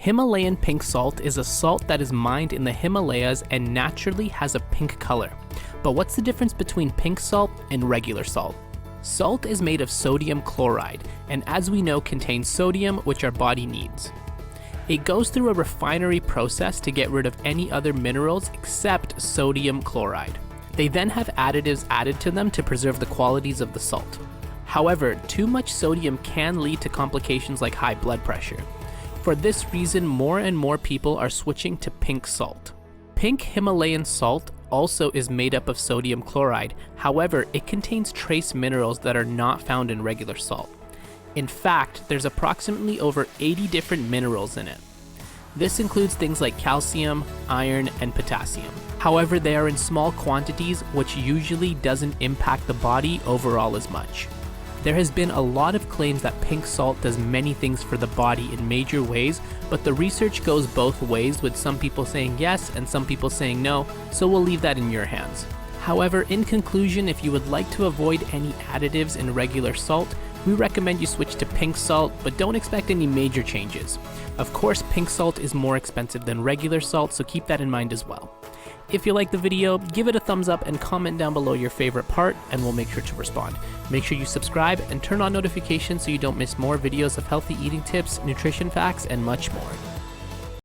Himalayan pink salt is a salt that is mined in the Himalayas and naturally has a pink color. But what's the difference between pink salt and regular salt? Salt is made of sodium chloride, and as we know contains sodium, which our body needs. It goes through a refinery process to get rid of any other minerals except sodium chloride. They then have additives added to them to preserve the qualities of the salt. However, too much sodium can lead to complications like high blood pressure. For this reason, more and more people are switching to pink salt. Pink Himalayan salt also is made up of sodium chloride. However, it contains trace minerals that are not found in regular salt. In fact, there's approximately over 80 different minerals in it. This includes things like calcium, iron, and potassium. However, they are in small quantities, which usually doesn't impact the body overall as much. There has been a lot of claims that pink salt does many things for the body in major ways, but the research goes both ways, with some people saying yes and some people saying no, so we'll leave that in your hands. However, in conclusion, if you would like to avoid any additives in regular salt, we recommend you switch to pink salt, but don't expect any major changes. Of course, pink salt is more expensive than regular salt, so keep that in mind as well. If you like the video, give it a thumbs up and comment down below your favorite part, and we'll make sure to respond. Make sure you subscribe and turn on notifications so you don't miss more videos of healthy eating tips, nutrition facts, and much more.